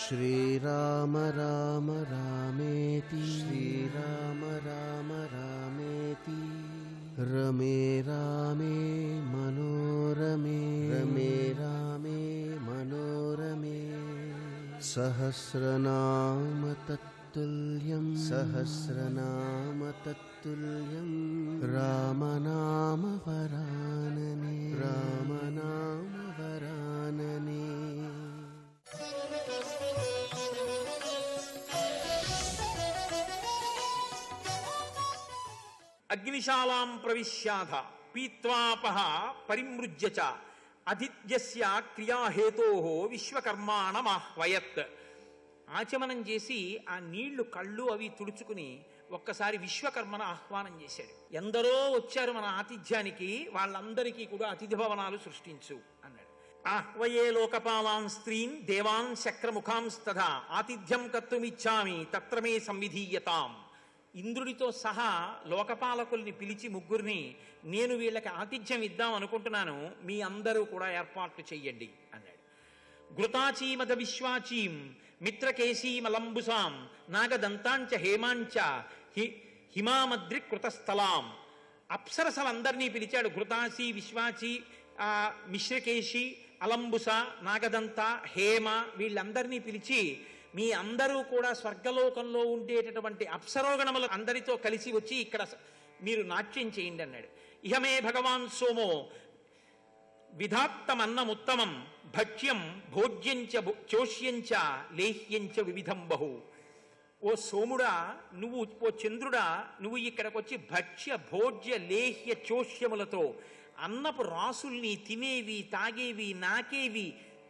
श्रीराम राम रामेति श्रीराम राम रामेति रमे रामे मनोरमे रमे रामे मनोरमे सहस्रनाम तत्तुल्यं सहस्रनाम तत्तुल्यं रामनाम वरानने रामनाम वरानने। అగ్నిశాలాం ప్రవిశ్యాధ పీత్వాపహ పరిమృజ్య చ అధిత్యస్య క్రియాహేతోః విశ్వకర్మాణమాహ్వయత్. ఆచమనం చేసి ఆ నీళ్లు కళ్ళు అవి తుడుచుకుని ఒక్కసారి విశ్వకర్మను ఆహ్వానం చేశాడు. ఎందరో వచ్చారు మన ఆతిథ్యానికి, వాళ్ళందరికీ కూడా అతిథి భవనాలు సృష్టించు అన్నాడు. ఆహ్వయే లోకపాలాన్ స్త్రీన్ దేవాన్ శక్రముఖాంస్తథా ఆతిథ్యం కర్తుమిచ్చామి తత్ర మే సంవిధీయతాం. ఇంద్రుడితో సహా లోకపాలకుల్ని పిలిచి ముగ్గురిని నేను వీళ్ళకి ఆతిథ్యం ఇద్దాం అనుకుంటున్నాను, మీ అందరూ కూడా ఏర్పాట్లు చెయ్యండి అన్నాడు. ఘృతాచీమద విశ్వాచీం మిత్రకేశీమలంబుసాం నాగదంతాంచ హేమాంచ హిమామద్రి కృతస్థలాం. అప్సరసలందరినీ పిలిచాడు. ఘృతాచి, విశ్వాచి, మిశ్రకేశి, అలంబుస, నాగదంత, హేమ వీళ్ళందరినీ పిలిచి మీ అందరూ కూడా స్వర్గలోకంలో ఉండేటటువంటి అప్సరోగణములు అందరితో కలిసి వచ్చి ఇక్కడ మీరు నాట్యం చేయండి అన్నాడు. ఇహమే భగవాన్ సోమో విధాత్తమన్నముత్తమం భక్ష్యం భోజ్యంచ చోష్యంచ లేహ్యంచ వివిధం బహు. ఓ సోముడా, నువ్వు ఓ చంద్రుడా, నువ్వు ఇక్కడికొచ్చి భక్ష్య భోజ్య లేహ్య చోష్యములతో అన్నపు రాసుల్ని తినేవి, తాగేవి, నాకేవి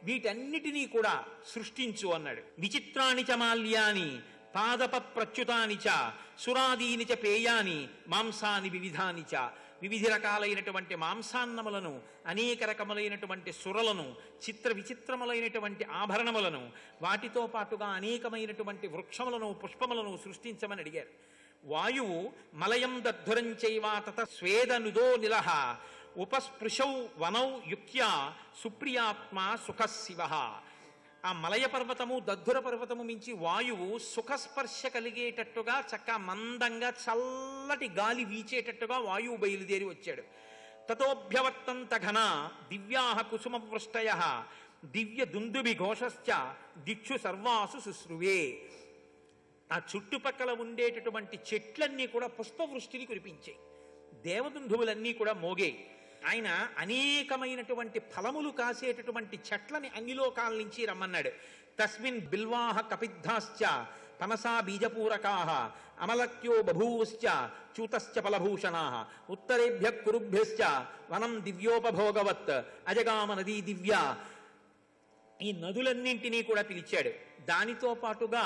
వీటన్నిటినీ కూడా సృష్టించు అన్నాడు. విచిత్రాణి చ మాల్యాని పాదప ప్రచ్యుతాని చ సురాదీని చ పేయాని మాంసాని వివిధాని చ. వివిధ రకాలైనటువంటి మాంసాన్నములను, అనేక రకములైనటువంటి సురలను, చిత్ర విచిత్రములైనటువంటి ఆభరణములను, వాటితో పాటుగా అనేకమైనటువంటి వృక్షములను, పుష్పములను సృష్టించమని అడిగారు. వాయువు మలయం దద్ధురంచైవా తత స్వేదనుదో నిలహ ఉపస్పృశౌ వనౌ యుక్త్యా సుప్రియాత్మ సుఖశివ. ఆ మలయ పర్వతము, దద్ధుర పర్వతము మించి వాయువు సుఖస్పర్శ కలిగేటట్టుగా చక్క మందంగా చల్లటి గాలి వీచేటట్టుగా వాయువు బయలుదేరి వచ్చాడు. తతోభ్యవర్తంత ఘన దివ్యాహ కుసుమవృష్టయ దివ్య దుందుబి ఘోషశ్చ దిక్షు సర్వాసు శుశ్రువే. ఆ చుట్టుపక్కల ఉండేటటువంటి చెట్లన్నీ కూడా పుష్పవృష్టిని కురిపించాయి. దేవదుందువులన్నీ కూడా మోగే. ఆయన అనేకమైనటువంటి ఫలములు కాసేటటువంటి చెట్లని అన్ని లోకాల నుంచి రమ్మన్నాడు. తస్మిన్ బిల్వాహ కపిద్ధాశ్చ పనసా బీజపూరకాః అమలక్యో బభూవుశ్చ చూతశ్చ ఫలభూషణాః ఉత్తరేభ్య కురుభ్యశ్చ వనం దివ్యోపభోగవత్ అజగామ నదీ దివ్య. ఈ నదులన్నింటినీ కూడా పిలిచాడు. దానితో పాటుగా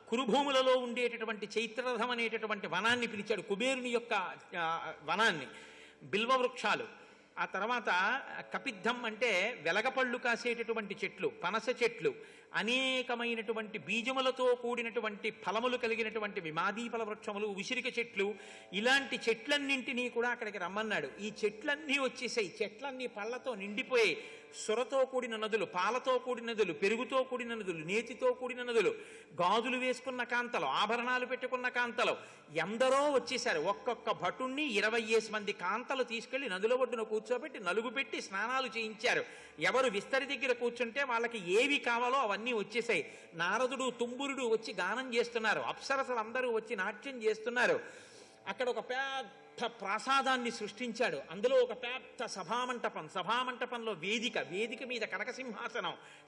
కురుభూములలో ఉండేటటువంటి చైత్రరథం అనేటటువంటి వనాన్ని పిలిచాడు. కుబేరుని యొక్క వనాన్ని, బిల్వవృక్షాలు. ఆ తర్వాత కపిద్ధం అంటే వెలగపళ్ళు కాసేటటువంటి చెట్లు, పనస చెట్లు, అనేకమైనటువంటి బీజములతో కూడినటువంటి ఫలములు కలిగినటువంటి విమాదీఫల వృక్షములు, ఉసిరిక చెట్లు, ఇలాంటి చెట్లన్నింటినీ కూడా అక్కడికి రమ్మన్నాడు. ఈ చెట్లన్నీ వచ్చేసాయి. చెట్లన్నీ పళ్ళతో నిండిపోయాయి. సురతో కూడిన నదులు, పాలతో కూడిన నదులు, పెరుగుతో కూడిన నదులు, నేతితో కూడిన నదులు, గాజులు వేసుకున్న కాంతలు, ఆభరణాలు పెట్టుకున్న కాంతలు ఎందరో వచ్చేశారు. ఒక్కొక్క భటుణ్ణి 20 మంది కాంతలు తీసుకెళ్లి నదుల ఒడ్డున కూర్చోబెట్టి నలుగు పెట్టి స్నానాలు చేయించారు. ఎవరు విస్తరి దగ్గర కూర్చుంటే వాళ్ళకి ఏవి కావాలో అవన్నీ వచ్చేసాయి. నారదుడు, తుంబురుడు వచ్చి గానం చేస్తున్నారు. అప్సరసలందరూ వచ్చి నాట్యం చేస్తున్నారు. అక్కడ ఒక పెద్ద ప్రాసాదాన్ని సృష్టించాడు. అందులో ఒక పెద్ద సభామంటపంలో వేదిక మీద కనక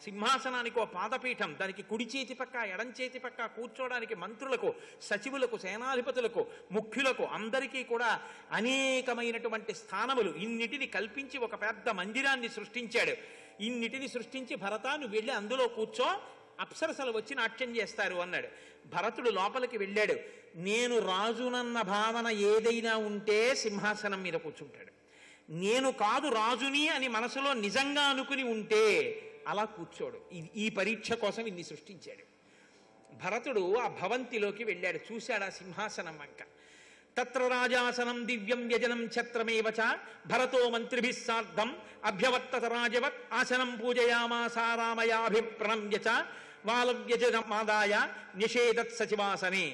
సింహాసనానికి ఓ పాదపీఠం, దానికి కుడి చేతి పక్క ఎడం చేతి పక్క కూర్చోవడానికి మంత్రులకు, సచివులకు, సేనాధిపతులకు, ముఖ్యులకు అందరికీ కూడా అనేకమైనటువంటి స్థానములు, ఇన్నిటిని కల్పించి ఒక పెద్ద మందిరాన్ని సృష్టించాడు. ఇన్నిటిని సృష్టించి భరత నువ్వు వెళ్ళి అందులో కూర్చో, అప్సరసలు వచ్చి నాట్యం చేస్తారు అన్నాడు. భరతుడు లోపలికి వెళ్ళాడు. నేను రాజునన్న భావన ఏదైనా ఉంటే సింహాసనం మీద కూర్చుంటాడు. నేను కాదు రాజుని అని మనసులో నిజంగా అనుకుని ఉంటే అలా కూర్చోడు. ఈ పరీక్ష కోసం ఇన్ని సృష్టించాడు. భరతుడు ఆ భవంతిలోకి వెళ్ళాడు, చూశాడు ఆ సింహాసనం వంక. తత్ర రాజాసనం దివ్యం వ్యజనం ఛత్రమేవ చ భరతో మంత్రిభిః సార్ధం అభ్యవర్తత రాజవత్ ఆసనం పూజయామాసా రామయాభిప్రణమ్య చ వాలవ్యజనమాదాయ నిషేధత్ సచివాసనే.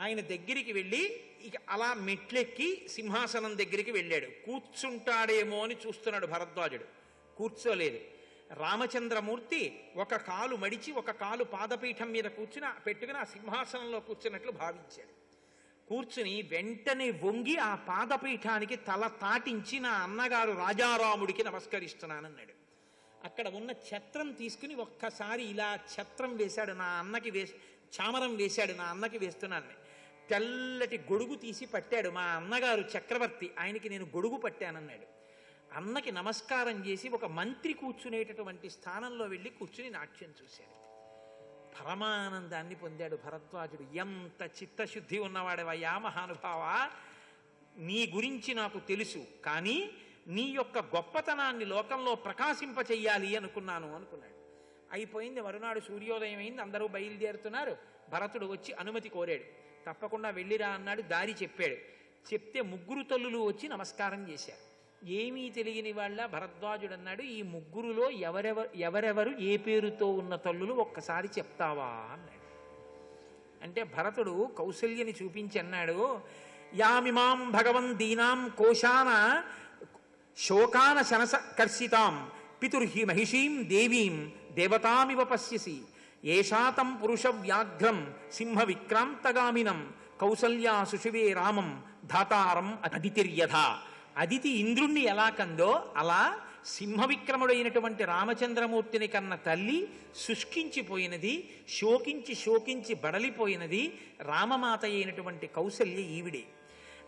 ఆయన దగ్గరికి వెళ్ళి ఇక అలా మెట్లెక్కి సింహాసనం దగ్గరికి వెళ్ళాడు. కూర్చుంటాడేమో అని చూస్తున్నాడు భరద్వాజుడు. కూర్చోలేదు. రామచంద్రమూర్తి ఒక కాలు మడిచి ఒక కాలు పాదపీఠం మీద పెట్టుకుని ఆ సింహాసనంలో కూర్చున్నట్లు భావించాడు. కూర్చుని వెంటనే వంగి ఆ పాదపీఠానికి తల తాటించి నా అన్నగారు రాజారాముడికి నమస్కరిస్తున్నానన్నాడు. అక్కడ ఉన్న ఛత్రం తీసుకుని ఒక్కసారి ఇలా ఛత్రం వేశాడు, నా అన్నకి చామరం వేశాడు, నా అన్నకి వేస్తున్నాను. తెల్లటి గొడుగు తీసి పట్టాడు. మా అన్నగారు చక్రవర్తి, ఆయనకి నేను గొడుగు పట్టానన్నాడు. అన్నకి నమస్కారం చేసి ఒక మంత్రి కూర్చునేటటువంటి స్థానంలో వెళ్ళి కూర్చుని నాట్యం చూశాడు. పరమానందాన్ని పొందాడు భరద్వాజుడు. ఎంత చిత్తశుద్ధి ఉన్నవాడవయ్యా మహానుభావ, నీ గురించి నాకు తెలుసు, కానీ నీ యొక్క గొప్పతనాన్ని లోకంలో ప్రకాశింపచెయ్యాలి అనుకున్నాను అనుకున్నాడు. అయిపోయింది. మరునాడు సూర్యోదయం అయింది, అందరూ బయలుదేరుతున్నారు. భరతుడు వచ్చి అనుమతి కోరాడు. తప్పకుండా వెళ్ళిరా అన్నాడు. దారి చెప్పాడు. చెప్తే ముగ్గురు తల్లులు వచ్చి నమస్కారం చేశారు. ఏమీ తెలియని వాళ్ళ భరద్వాజుడు అన్నాడు, ఈ ముగ్గురులో ఎవరెవరు ఏ పేరుతో ఉన్న తల్లులు ఒక్కసారి చెప్తావా అన్నాడు. అంటే భరతుడు కౌసల్యని చూపించి అన్నాడు, యామిమాం భగవన్ దీనాం కోశాన శోకాన శనసకర్షితాం పితుర్హి మహిషీం దేవీం దేవతామివ పశ్యసి ఏషాతం పురుష వ్యాఘ్రం సింహ విక్రాంతగామినం కౌసల్యా సుషివే రామం ధాతారం అదితిర్యథ. అదితి ఇంద్రుణ్ణి ఎలా కందో అలా సింహవిక్రముడైనటువంటి రామచంద్రమూర్తిని కన్న తల్లి శుష్కించిపోయినది, శోకించి బడలిపోయినది రామమాత అయినటువంటి కౌసల్య ఈవిడే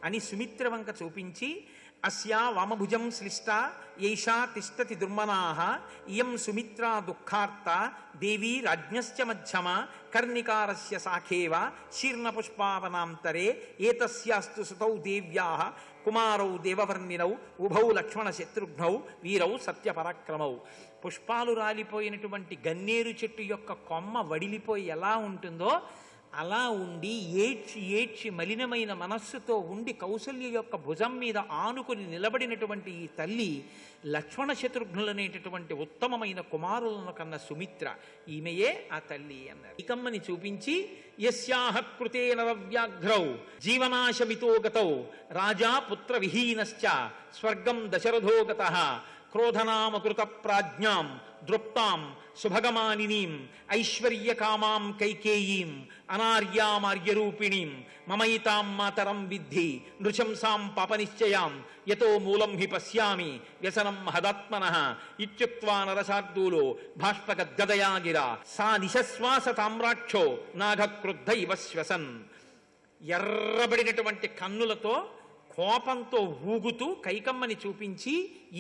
అని సుమిత్ర వంక చూపించి, అస్యా వామభుజం శ్లిష్ట యైషా తిష్టతి దుర్మనాః ఇయం సుమిత్రా దుఃఖార్త దేవీ రాజ్ఞశ్చ మధ్యమ కర్ణికారస్య సాఖేవ శీర్ణపుష్పావనాంతరే ఏతస్యాస్తు సుతౌ దేవ్యాః కుమారౌ దేవవర్ణినౌ ఉభౌ లక్ష్మణ శత్రుఘ్నౌ వీరౌ సత్యపరాక్రమౌ. పుష్పాలు రాలిపోయినటువంటి గన్నేరు చెట్టు యొక్క కొమ్మ వడిలిపోయి ఎలా ఉంటుందో అలా ఉండి ఏడ్చి మలినమైన మనస్సుతో ఉండి కౌసల్య యొక్క భుజం మీద ఆనుకుని నిలబడినటువంటి ఈ తల్లి లక్ష్మణ శత్రుఘ్నులనేటటువంటి ఉత్తమమైన కుమారులను కన్న సుమిత్ర, ఈమెయే ఆ తల్లి అన్నారు. ఇకమ్మని చూపించి, యస్యాహ కృతే నరవ్యాఘ్రౌ జీవనాశమితో గతౌ రాజా పుత్ర విహీనశ్చ స్వర్గం దశరథో గతః క్రోధనామకృత ప్రాజ్ఞాం దృప్తాం శుభగమానినీం ఐశ్వర్యకామాం కైకేయీం అనార్యామార్యరూపిణీం మమైతాం మాతరం విద్ధి నృశంసాం పాపనిశ్చయాం యతో మూలం హి పశ్యామి వ్యసనం మహదాత్మనః ఇత్యుక్త్వా నరశార్దూలో భాష్పగద్గదయా గిరా సా నిశశ్వాస తామ్రాక్షో నాగక్రుద్ధ ఇవ శ్వసన్. ఎర్రబడినటువంటి కన్నులతో కోపంతో ఊగుతూ కైకమ్మని చూపించి,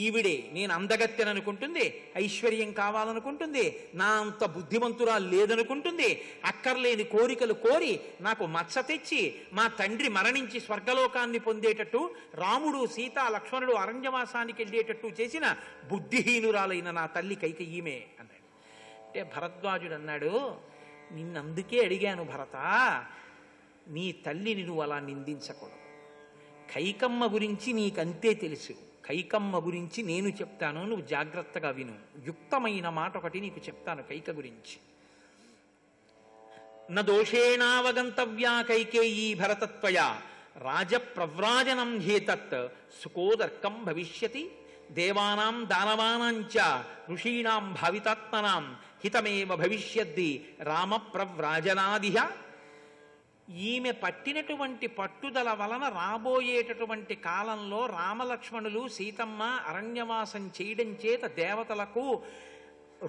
ఈవిడే నేను అందగత్తెననుకుంటుంది, ఐశ్వర్యం కావాలనుకుంటుంది, నా అంత బుద్ధిమంతురా లేదనుకుంటుంది, అక్కర్లేని కోరికలు కోరి నాకు మచ్చ తెచ్చి మా తండ్రి మరణించి స్వర్గలోకాన్ని పొందేటట్టు, రాముడు సీత లక్ష్మణుడు అరణ్యవాసానికి వెళ్ళేటట్టు చేసిన బుద్ధిహీనురాలైన నా తల్లి కైకేయీమే అన్నాడు. అంటే భరద్వాజుడు అన్నాడు, నిన్నందుకే అడిగాను భరత, నీ తల్లిని నువ్వు అలా నిందించకూడదు. కైకమ్మ గురించి నీకంతే తెలుసు, కైకమ్మ గురించి నేను చెప్తాను, నువ్వు జాగ్రత్తగా విను. యుక్తమైన మాట ఒకటి నీకు చెప్తాను కైక గురించి. నోషేణావగంతవ్యా కైకేయీ భరతత్వయా రాజప్రవ్రాజనం హేతత్ సుకోదర్కం భవిష్యతి దేవానాం దానవానాంచ ఋషీణాం భావితాత్మనాం హితమేవ భవిష్యద్ది రామ ప్రవ్రాజనాదిహ. ఈమె పట్టినటువంటి పట్టుదల వలన రాబోయేటటువంటి కాలంలో రామలక్ష్మణులు సీతమ్మ అరణ్యవాసం చేయడం చేత దేవతలకు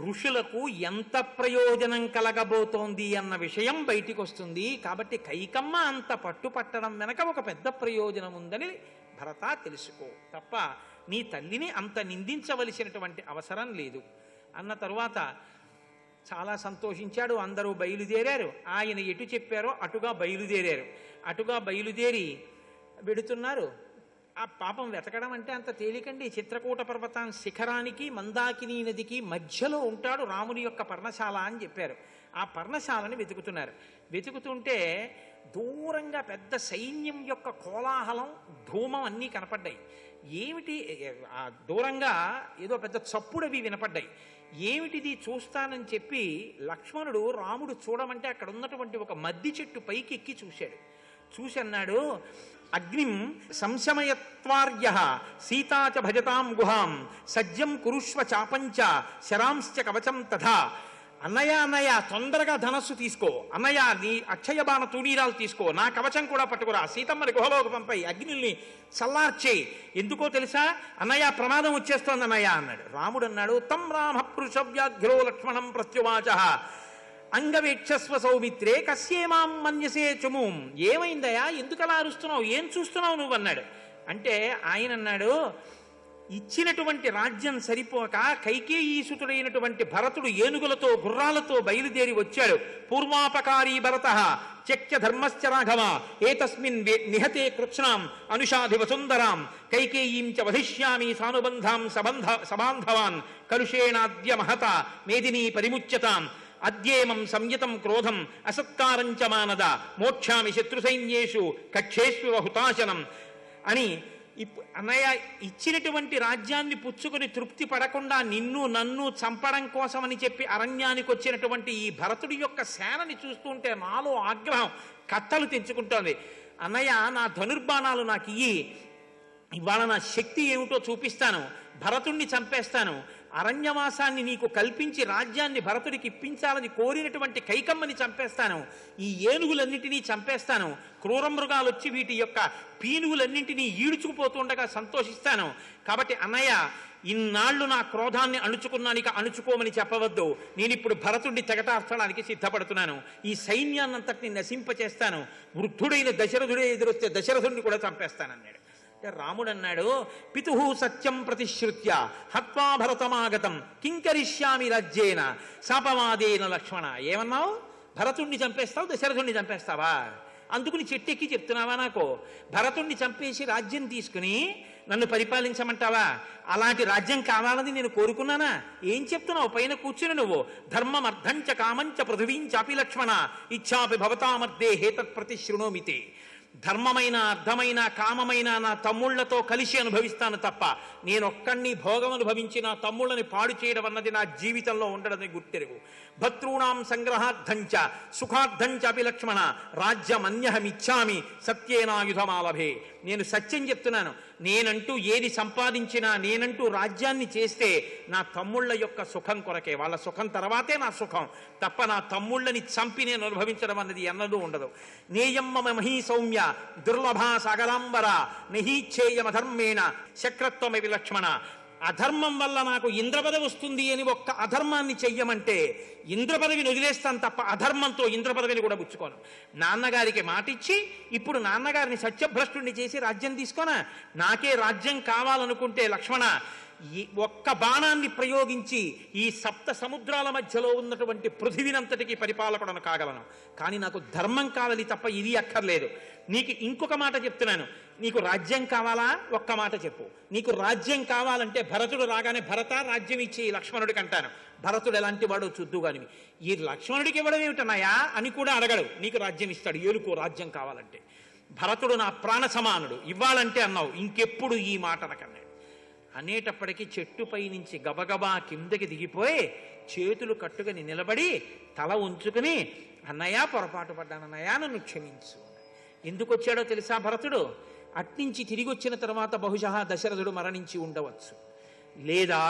ఋషులకు ఎంత ప్రయోజనం కలగబోతోంది అన్న విషయం బయటికి వస్తుంది. కాబట్టి కైకమ్మ అంత పట్టుపట్టడం వెనక ఒక పెద్ద ప్రయోజనం ఉందని భరత తెలుసుకో, తప్ప నీ తల్లిని అంత నిందించవలసినటువంటి అవసరం లేదు అన్న తరువాత చాలా సంతోషించాడు. అందరూ బయలుదేరారు. ఆయన ఎటు చెప్పారో అటుగా బయలుదేరారు. అటుగా బయలుదేరి వెడుతున్నారు. ఆ పాపం వెతకడం అంటే అంత తేలికండి. చిత్రకూట పర్వతం శిఖరానికి మందాకిని నదికి మధ్యలో ఉంటాడు రాముని యొక్క పర్ణశాల అని చెప్పారు. ఆ పర్ణశాలని వెతుకుతున్నారు. వెతుకుతుంటే దూరంగా పెద్ద సైన్యం యొక్క కోలాహలం, ధూమం అన్నీ కనపడ్డాయి. ఏమిటి ఆ దూరంగా ఏదో పెద్ద చప్పుడవి వినపడ్డాయి. ఏమిటిది చూస్తానని చెప్పి లక్ష్మణుడు రాముడు చూడమంటే అక్కడ ఉన్నటువంటి ఒక మద్ది చెట్టు పైకి ఎక్కి చూశాడు. చూసి అన్నాడు, అగ్నిం సంశమయత్వార్య సీతాచ భజతాం గుహాం సజ్జం కురుష్వ చాపంచ శరాంశ్చ కవచం తథా. అన్నయ్య తొందరగా ధనస్సు తీసుకో, అన్నయ్య నీ అక్షయ బాణ తూణీరాలు తీసుకో, నా కవచం కూడా పట్టుకురా, సీతమ్మని గుహలోకి పంపై, అగ్నిల్ని చల్లార్చేయి. ఎందుకో తెలుసా, అన్నయ్య ప్రమాదం వచ్చేస్తోంది అన్నయ్య అన్నాడు. రాముడు అన్నాడు, తం రామ పృషవ్యాఘ్రో లక్ష్మణం ప్రత్యువాచ అంగవేక్షస్వ సౌమిత్రే కస్యేమాం మన్యసే చుమూం. ఏమైందయా, ఎందుకలా అరుస్తున్నావు, ఏం చూస్తున్నావు నువ్వు అన్నాడు. అంటే ఆయన అన్నాడు, ఇచ్చినటువంటి రాజ్యం సరిపోక కైకేయీసుతుడైనటువంటి భరతుడు ఏనుగులతో గుర్రాలతో బయలుదేరి వచ్చాడు. పూర్వాపకారీ భరత త్యక్త్య ధర్మశ్చ రాఘవ ఏతస్మిన్ నిహతే కృత్స్నాం అనుషాధి వసుందరాం కైకేయీం చ వధిష్యామి సానుబంధాం సబాంధవాన్ కలుషేణాద్య మహత మేదినీ పరిముచ్యతాం అద్యేమం సంయతం క్రోధం అసత్కారంచ మానద మోక్షామి శత్రుసైన్యేషు కక్షేష్వ హుతాశనం అని. అన్నయ్య, ఇచ్చినటువంటి రాజ్యాన్ని పుచ్చుకొని తృప్తి పడకుండా నిన్ను నన్ను చంపడం కోసమని చెప్పి అరణ్యానికి వచ్చినటువంటి ఈ భరతుడి యొక్క సేనని చూస్తుంటే నాలో ఆగ్రహం కట్టలు తెంచుకుంటోంది. అన్నయ్య, నా ధనుర్బాణాలు నాకు ఇయ్యి, ఇవాళ నా శక్తి ఏమిటో చూపిస్తాను, భరతుణ్ణి చంపేస్తాను, అరణ్యవాసాన్ని నీకు కల్పించి రాజ్యాన్ని భరతుడికి ఇప్పించాలని కోరినటువంటి కైకమ్మని చంపేస్తాను, ఈ ఏనుగులన్నింటినీ చంపేస్తాను, క్రూర మృగాలు వచ్చి వీటి యొక్క పీనుగులన్నింటినీ ఈడ్చుకుపోతుండగా సంతోషిస్తాను. కాబట్టి అన్నయ్య, ఇన్నాళ్లు నా క్రోధాన్ని అణుచుకున్నానిక అణుచుకోమని చెప్పవద్దు. నేనిప్పుడు భరతుడిని తెగటార్చడానికి సిద్ధపడుతున్నాను. ఈ సైన్యాన్నంతటిని నశింపచేస్తాను. వృద్ధుడైన దశరథుడే ఎదురొస్తే దశరథుడిని కూడా చంపేస్తానన్నాడు. రాముడు అన్నాడు, పితుః సత్యం ప్రతిశ్రుత్య హత్వా భరతమాగతం కింకరిష్యామి రాజ్యేన శాపవాదేన లక్ష్మణ. ఏమన్నావు, భరతుణ్ణి చంపేస్తావు, దశరథుణ్ణి చంపేస్తావా? అందుకుని చెట్టెక్కి చెప్తున్నావా నాకు? భరతుణ్ణి చంపేసి రాజ్యం తీసుకుని నన్ను పరిపాలించమంటావా? అలాంటి రాజ్యం కావాలని నేను కోరుకున్నానా? ఏం చెప్తున్నావు పైన కూర్చుని నువ్వు? ధర్మం అర్థంచ కామంచ పృథివీంచాపి లక్ష్మణ ఇచ్చాపి భవతామర్దే హేతత్ ప్రతి శృణోమితే. ధర్మమైన అర్థమైన కామమైన నా తమ్ముళ్లతో కలిసి అనుభవిస్తాను తప్ప నేనొక్కడిని భోగం అనుభవించి నా తమ్ముళ్ళని పాడు చేయడం అన్నది నా జీవితంలో ఉండడని గుర్తెరుగు. భద్రూణాం సంగ్రహార్థంచ సుఖార్థంచ అపి లక్ష్మణ రాజ్యమన్యహమిచ్చామి సత్యేనాయుధమాలభే. నేను సత్యం చెప్తున్నాను, నేనంటూ ఏది సంపాదించినా, నేనంటూ రాజ్యాన్ని చేస్తే నా తమ్ముళ్ళ యొక్క సుఖం కొరకే, వాళ్ళ సుఖం తర్వాతే నా సుఖం తప్ప నా తమ్ముళ్ళని చంపి నేను అనుభవించడం అన్నది ఎన్నడూ ఉండదు. నేయమ్మ మహీ సౌమ్య దుర్లభా సాగరాంబర నహీచ్ఛేయమధర్మేణ శక్రత్వమవి లక్ష్మణ. అధర్మం వల్ల నాకు ఇంద్రపదవి వస్తుంది అని ఒక్క అధర్మాన్ని చెయ్యమంటే ఇంద్రపదవిని వదిలేస్తాను తప్ప అధర్మంతో ఇంద్రపదవిని కూడా పుచ్చుకోను. నాన్నగారికి మాటిచ్చి ఇప్పుడు నాన్నగారిని సత్యభ్రష్టుడిని చేసి రాజ్యం తీసుకోనా? నాకే రాజ్యం కావాలనుకుంటే లక్ష్మణ, ఒక్క బాణాన్ని ప్రయోగించి ఈ సప్త సముద్రాల మధ్యలో ఉన్నటువంటి పృథివినంతటికి పరిపాలకుడను కాగలను. కానీ నాకు ధర్మం కావాలి తప్ప ఇది అక్కర్లేదు. నీకు ఇంకొక మాట చెప్తున్నాను, నీకు రాజ్యం కావాలా? ఒక్క మాట చెప్పు. నీకు రాజ్యం కావాలంటే భరతుడు రాగానే భరత రాజ్యం ఇచ్చి లక్ష్మణుడికి అంటాను. భరతుడు ఎలాంటి వాడో చూద్దుగాని ఈ లక్ష్మణుడికి ఇవ్వడం ఏమిటన్నాయా అని కూడా అడగడు, నీకు రాజ్యం ఇస్తాడు. ఏలుకో రాజ్యం కావాలంటే. భరతుడు నా ప్రాణ సమానుడు, ఇవ్వాలంటే అన్నావు, ఇంకెప్పుడు ఈ మాట అనకన్నాడు. అనేటప్పటికీ చెట్టుపై నుంచి గబగబా కిందకి దిగిపోయి చేతులు కట్టుకుని నిలబడి తల ఉంచుకుని, అన్నయ్య పొరపాటు పడ్డానన్నయ్య నన్ను క్షమించు. ఎందుకు వచ్చాడో తెలుసా భరతుడు? అట్నుంచి తిరిగి వచ్చిన తర్వాత బహుశా దశరథుడు మరణించి ఉండవచ్చు. లేదా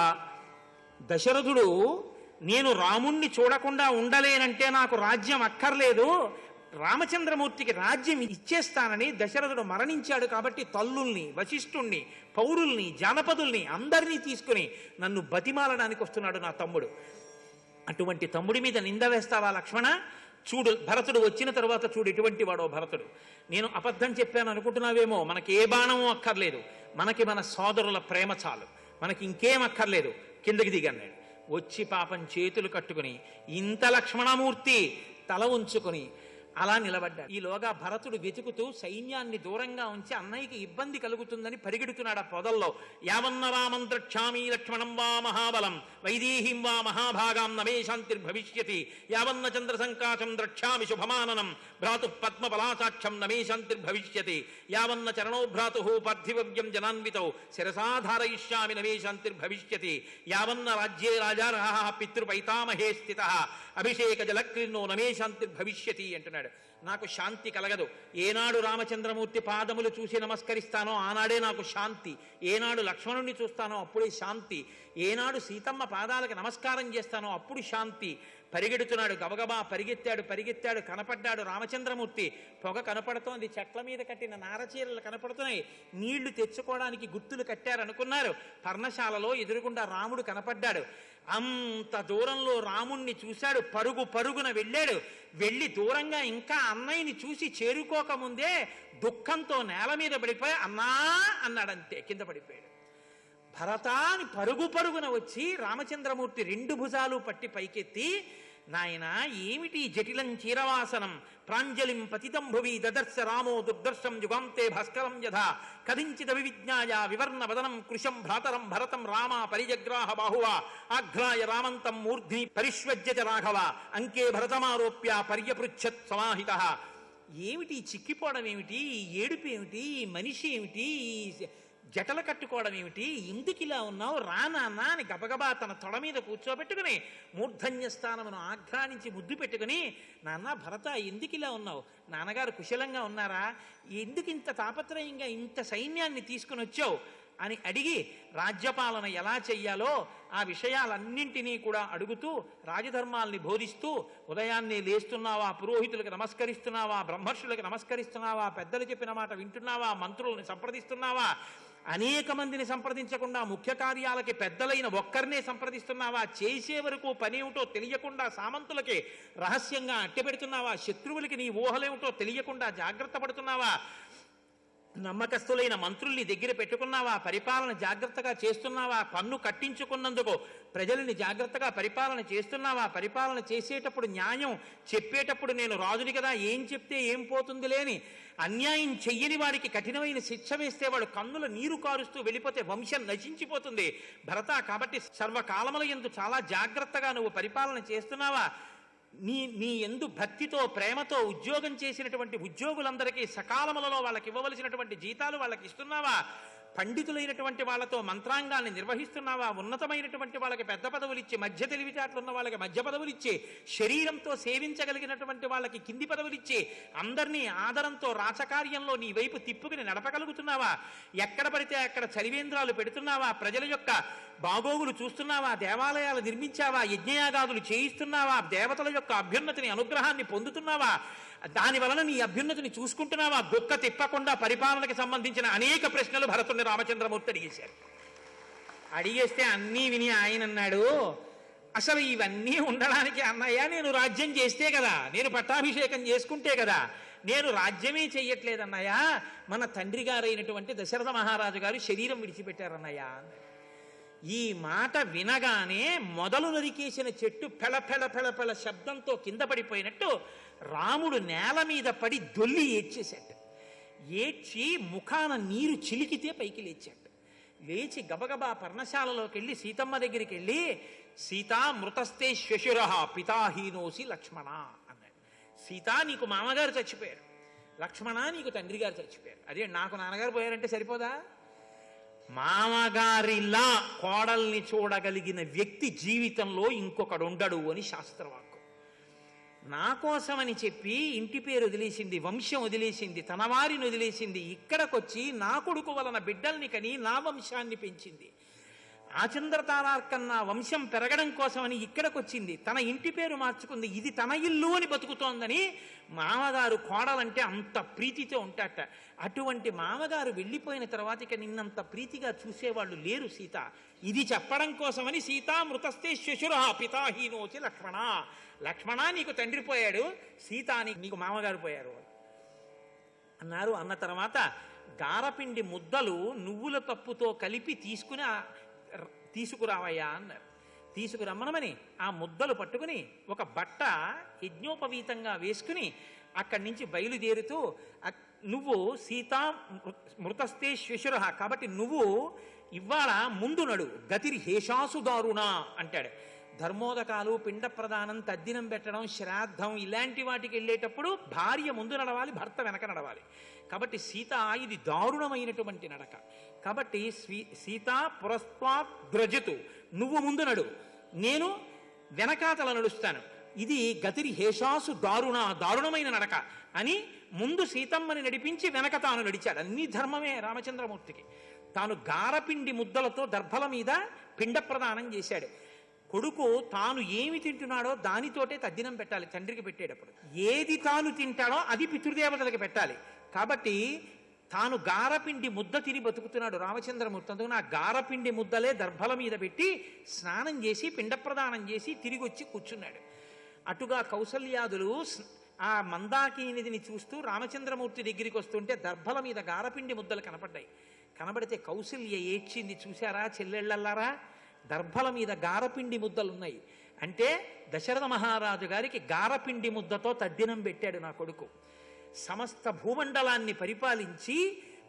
దశరథుడు నేను రాముణ్ణి చూడకుండా ఉండలేనంటే నాకు రాజ్యం అక్కర్లేదు, రామచంద్రమూర్తికి రాజ్యం ఇచ్చేస్తానని దశరథుడు మరణించాడు కాబట్టి తల్లుల్ని, వశిష్ఠుణ్ణి, పౌరుల్ని, జానపదుల్ని అందరినీ తీసుకుని నన్ను బతిమాలడానికి వస్తున్నాడు నా తమ్ముడు. అటువంటి తమ్ముడి మీద నింద వేస్తావా లక్ష్మణ? చూడు, భరతుడు వచ్చిన తరువాత చూడు ఎటువంటి వాడో భరతుడు. నేను అబద్ధం చెప్పాను అనుకుంటున్నావేమో, మనకి ఏ బాణమో అక్కర్లేదు, మనకి మన సోదరుల ప్రేమ చాలు, మనకి ఇంకేం అక్కర్లేదు, కిందకి దిగన్నాడు. వచ్చి పాపం చేతులు కట్టుకుని ఇంత లక్ష్మణమూర్తి తల ఉంచుకొని అలా నిలబడ్డాడు. ఈలోగా భరతుడు వెతుకుతూ సైన్యాన్ని దూరంగా ఉంచి అన్నయ్యకి ఇబ్బంది కలుగుతుందని పరిగెడుతున్నాడు ఆ పొదల్లో. యావన్న రామం ద్రక్ష్యామి లక్ష్మణం వా మహాబలం వైదేహీం వా మహాభాగాం నమే శాంతిర్భవిష్యతి యావన్న చంద్ర సంకాశం ద్రక్ష్యామి శుభమాననం భ్రాతు పద్మపలాసాక్షం నమే శాంతిర్భవిష్యతి యావన్న చరణో భ్రాతు పార్థివ్యం జనాన్వితౌ శిరసాధారయిష్యామి నమే శాంతిర్భవిష్యతి యావన్న రాజ్యే రాజార్హ పితృపైతామహే స్థితః అభిషేక జలక్రీర్ణో నమే శాంతిర్భవిష్యతి అంటున్నాడు. నాకు శాంతి కలగదు. ఏనాడు రామచంద్రమూర్తి పాదములు చూసి నమస్కరిస్తానో ఆనాడే నాకు శాంతి, ఏనాడు లక్ష్మణుణ్ణి చూస్తానో అప్పుడే శాంతి, ఏనాడు సీతమ్మ పాదాలకు నమస్కారం చేస్తానో అప్పుడు శాంతి. పరిగెడుతున్నాడు, గబగబా పరిగెత్తాడు, కనపడ్డాడు రామచంద్రమూర్తి. పొగ కనపడుతోంది, చెట్ల మీద కట్టిన నారచీరలు కనపడుతున్నాయి, నీళ్లు తెచ్చుకోవడానికి గుర్తులు కట్టారనుకున్నారు. పర్ణశాలలో ఎదురుగుండా రాముడు కనపడ్డాడు. అంత దూరంలో రాముణ్ణి చూశాడు, పరుగున వెళ్ళాడు. వెళ్ళి దూరంగా ఇంకా అన్నయ్యని చూసి చేరుకోకముందే దుఃఖంతో నేల మీద పడిపోయి అన్నా అన్నాడంతే, కింద పడిపోయాడు. భరతాని పరుగున వచ్చి రామచంద్రమూర్తి రెండు భుజాలు పట్టి పైకెత్తి, నాయన ఏమిటి జటిలం చీరవాసనం ప్రాంజలిం పతితం భువి దదర్శ రామో దుర్దర్శం యుగాంతే భాస్కరం యథా కదించిద వివిజ్ఞాయ వివర్ణ వదనం కృశం భ్రాతరం భరతం రామ పరిజగ్రాహ బాహువ ఆఘ్రాయ రామంతం మూర్ధ్ని పరిష్వజ్య చ రాఘవ అంకే భరతమారోప్య పర్యపృచ్ఛత్ సమాహిత. ఏమిటి చిక్కిపోవడం ఏమిటి, ఈ ఏడుపు ఏమిటి, ఈ మనిషి ఏమిటి, ఈ జటలు కట్టుకోవడం ఏమిటి, ఎందుకు ఇలా ఉన్నావు, రానాన్న అని గబగబా తన తొడ మీద కూర్చోబెట్టుకుని మూర్ధన్య స్థానమును ఆఘ్రానించి ముద్దు పెట్టుకుని, నాన్న భరత ఎందుకు ఇలా ఉన్నావు, నాన్నగారు కుశలంగా ఉన్నారా, ఎందుకు ఇంత తాపత్రయంగా ఇంత సైన్యాన్ని తీసుకుని వచ్చావు అని అడిగి రాజ్యపాలన ఎలా చెయ్యాలో ఆ విషయాలన్నింటినీ కూడా అడుగుతూ రాజధర్మాల్ని బోధిస్తూ, ఉదయాన్నే లేస్తున్నావా, పురోహితులకు నమస్కరిస్తున్నావా, బ్రహ్మర్షులకు నమస్కరిస్తున్నావా, పెద్దలు చెప్పిన మాట వింటున్నావా, మంత్రుల్ని సంప్రదిస్తున్నావా, అనేక మందిని సంప్రదించకుండా ముఖ్య కార్యాలకి పెద్దలైన ఒక్కరినే సంప్రదిస్తున్నావా, చేసే వరకు పనేమిటో తెలియకుండా సామంతులకి రహస్యంగా అట్టెపెడుతున్నావా, శత్రువులకి నీ ఊహలేమిటో తెలియకుండా జాగ్రత్త పడుతున్నావా, నమ్మకస్తులైన మంత్రుల్ని దగ్గర పెట్టుకున్నావా, పరిపాలన జాగ్రత్తగా చేస్తున్నావా, పన్ను కట్టించుకున్నందుకు ప్రజల్ని జాగ్రత్తగా పరిపాలన చేస్తున్నావా, పరిపాలన చేసేటప్పుడు న్యాయం చెప్పేటప్పుడు నేను రాజుని కదా ఏం చెప్తే ఏం పోతుంది లేని అన్యాయం చెయ్యని వాడికి కఠినమైన శిక్ష వేస్తే వాడు కన్నుల నీరు కారుస్తూ వెళ్ళిపోతే వంశం నశించిపోతుంది భరత. కాబట్టి సర్వకాలముల యందు చాలా జాగ్రత్తగా నువ్వు పరిపాలన చేస్తున్నావా, నీ ఎందు భక్తితో ప్రేమతో ఉద్యోగం చేసినటువంటి ఉద్యోగులందరికీ సకాలములలో వాళ్ళకి ఇవ్వవలసినటువంటి జీతాలు వాళ్ళకి ఇస్తున్నావా, పండితులైనటువంటి వాళ్ళతో మంత్రాంగాన్ని నిర్వహిస్తున్నావా, ఉన్నతమైనటువంటి వాళ్ళకి పెద్ద పదవులు ఇచ్చి మధ్య తెలివితేటలున్న వాళ్ళకి మధ్య పదవులు ఇచ్చి శరీరంతో సేవించగలిగినటువంటి వాళ్ళకి కింది పదవులు ఇచ్చి అందరినీ ఆదరంతో రాచకార్యంలో నీ వైపు తిప్పుకుని నడపగలుగుతున్నావా, ఎక్కడ పడితే అక్కడ చలివేంద్రాలు పెడుతున్నావా, ప్రజల యొక్క బాగోగులు చూస్తున్నావా, దేవాలయాలు నిర్మించావా, యజ్ఞయాగాదులు చేయిస్తున్నావా, దేవతల యొక్క అభ్యున్నతిని అనుగ్రహాన్ని పొందుతున్నావా, దాని వలన నీ అభ్యున్నతిని చూసుకుంటున్నావా, గొక్క తిప్పకుండా పరిపాలనకి సంబంధించిన అనేక ప్రశ్నలు భరతుడిని రామచంద్రమూర్తి అడిగేశారు. అడిగేస్తే అన్నీ విని ఆయన అన్నాడు, అసలు ఇవన్నీ ఉండడానికి అన్నయ్య నేను రాజ్యం చేస్తే కదా, నేను పట్టాభిషేకం చేసుకుంటే కదా, నేను రాజ్యమే చెయ్యట్లేదన్నయ్య, మన తండ్రి గారైనటువంటి దశరథ మహారాజు గారు శరీరం విడిచిపెట్టారన్నయ్య. ఈ మాట వినగానే మొదలు నరికేసిన చెట్టు పెళ శబ్దంతో కింద పడిపోయినట్టు రాముడు నేల మీద పడి దొల్లి ఏడ్చేశాడు. ఏడ్చి ముఖాన నీరు చిలికితే పైకి లేచాడు. లేచి గబగబా పర్ణశాలలోకి వెళ్ళి సీతమ్మ దగ్గరికి వెళ్ళి, సీతా మృతస్తే శ్వశుర పితాహీనోసి లక్ష్మణ అన్నాడు. సీతా నీకు మామగారు చచ్చిపోయారు, లక్ష్మణ నీకు తండ్రి గారు చచ్చిపోయారు. అదే నాకు నాన్నగారు పోయారంటే సరిపోదా? మామగారిలా కోడల్ని చూడగలిగిన వ్యక్తి జీవితంలో ఇంకొకడు ఉండడు అని శాస్త్రవాక్కు. నా కోసమని చెప్పి ఇంటి పేరు వదిలేసింది, వంశం వదిలేసింది, తన వారిని వదిలేసింది, ఇక్కడికొచ్చి నా కొడుకు వలన బిడ్డల్ని కని నా వంశాన్ని పెంచింది. ఆచంద్రతారార్కన్న వంశం పెరగడం కోసమని ఇక్కడికి వచ్చింది, తన ఇంటి పేరు మార్చుకుంది, ఇది తన ఇల్లు అని బతుకుతోందని మామగారు కోడలంటే అంత ప్రీతితో ఉంటాట. అటువంటి మామగారు వెళ్ళిపోయిన తర్వాత ఇక నిన్నంత ప్రీతిగా చూసేవాళ్ళు లేరు సీత. ఇది చెప్పడం కోసమని సీతా మృతస్తే శశుర పితాహీనోచి లక్ష్మణ, లక్ష్మణ నీకు తండ్రి పోయాడు, సీత నీకు మామగారు పోయారు అన్నారు. అన్న తర్వాత గారపిండి ముద్దలు నువ్వుల పప్పుతో కలిపి తీసుకురావయ్యా అన్నారు. తీసుకురమ్మనమని ఆ ముద్దలు పట్టుకుని ఒక బట్ట యజ్ఞోపవీతంగా వేసుకుని అక్కడి నుంచి బయలుదేరుతూ, నువ్వు సీతా మృతస్తే శ్వశుర కాబట్టి నువ్వు ఇవాళ ముందు నడు, గతిరి హేషాసు దారుణ అంటాడు. ధర్మోదకాలు, పిండ ప్రదానం, తద్దినం పెట్టడం, శ్రాద్ధం ఇలాంటి వాటికి వెళ్ళేటప్పుడు భార్య ముందు నడవాలి, భర్త వెనక నడవాలి. కాబట్టి సీత ఇది దారుణమైనటువంటి నడక. కాబట్టి సీత పురస్త్వాత్ ద్రజతు, నువ్వు ముందు నడు, నేను వెనకాతల నడుస్తాను. ఇది గతిరి హేషాసు దారుణ, దారుణమైన నడక అని ముందు సీతమ్మని నడిపించి వెనక తాను నడిచాడు. అన్ని ధర్మమే రామచంద్రమూర్తికి. తాను గారపిండి ముద్దలతో దర్భల మీద పిండ ప్రదానం చేశాడు. కొడుకు తాను ఏమి తింటున్నాడో దానితోటే తద్దినం పెట్టాలి తండ్రికి పెట్టేటప్పుడు. ఏది తాను తింటాడో అది పితృదేవతలకి పెట్టాలి. కాబట్టి తాను గారపిండి ముద్ద తిని బతుకుతున్నాడు రామచంద్రమూర్తి. అందుకు ఆ గారపిండి ముద్దలే దర్భల మీద పెట్టి స్నానం చేసి పిండ ప్రదానం చేసి తిరిగి వచ్చి కూర్చున్నాడు. అటుగా కౌసల్యాదులు ఆ మందాకినిధిని చూస్తూ రామచంద్రమూర్తి దగ్గరికి వస్తుంటే దర్భల మీద గారపిండి ముద్దలు కనపడ్డాయి. కనబడితే కౌసల్య ఏడ్చింది, చూశారా చెల్లెళ్ళల్లారా, దర్భల మీద గారపిండి ముద్దలున్నాయి అంటే దశరథ మహారాజు గారికి గారపిండి ముద్దతో తద్దినం పెట్టాడు నా కొడుకు. సమస్త భూమండలాన్ని పరిపాలించి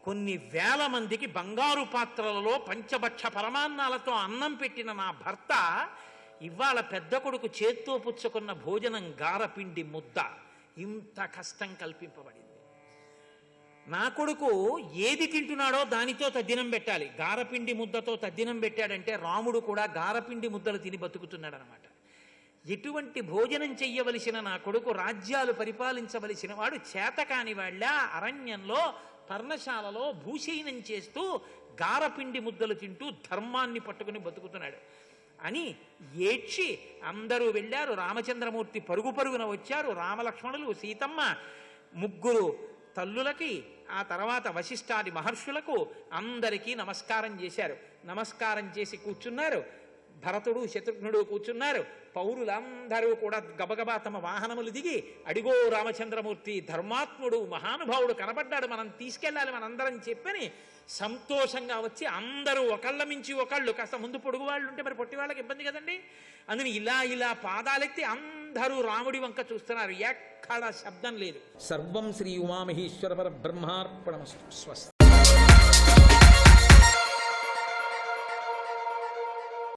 కొన్ని వేల మందికి బంగారు పాత్రలలో పంచభక్ష పరమాన్నాలతో అన్నం పెట్టిన నా భర్త ఇవాళ పెద్ద కొడుకు చేత్తో పుచ్చుకున్న భోజనం గారపిండి ముద్ద. ఇంత కష్టం కల్పింపబడింది. నా కొడుకు ఏది తింటున్నాడో దానితో తద్దినం పెట్టాలి. గారపిండి ముద్దతో తద్దినం పెట్టాడంటే రాముడు కూడా గారపిండి ముద్దలు తిని బతుకుతున్నాడు అనమాట. ఎటువంటి భోజనం చెయ్యవలసిన నా కొడుకు, రాజ్యాలు పరిపాలించవలసిన వాడు చేతకాని వాళ్ళ అరణ్యంలో పర్ణశాలలో భూశయనం చేస్తూ గారపిండి ముద్దలు తింటూ ధర్మాన్ని పట్టుకుని బతుకుతున్నాడు అని ఏడ్చి అందరూ వెళ్ళారు. రామచంద్రమూర్తి పరుగు పరుగున వచ్చారు. రామలక్ష్మణులు, సీతమ్మ, ముగ్గురు తల్లులకి, ఆ తర్వాత వశిష్ఠాది మహర్షులకు అందరికీ నమస్కారం చేశారు. నమస్కారం చేసి కూర్చున్నారు. భరతుడు, శత్రుఘ్నుడు కూర్చున్నారు. పౌరులందరూ కూడా గబగబా తమ వాహనములు దిగి, అడిగో రామచంద్రమూర్తి ధర్మాత్ముడు మహానుభావుడు కనబడ్డాడు, మనం తీసుకెళ్ళాలి మనందరం చెప్పని సంతోషంగా వచ్చి అందరూ ఒకళ్ళ మించి ఒకళ్ళు, కాస్త ముందు పొడుగు వాళ్ళు ఉంటే మరి పొట్టి వాళ్ళకి ఇబ్బంది కదండి, అందుని ఇలా ఇలా పాదాలెత్తి అందరూ రాముడి వంక చూస్తున్నారు. ఎక్కడ శబ్దం లేదు. సర్వం శ్రీ ఉమామహేశ్వర పరబ్రహ్మార్పణమస్తు. స్వస్తి.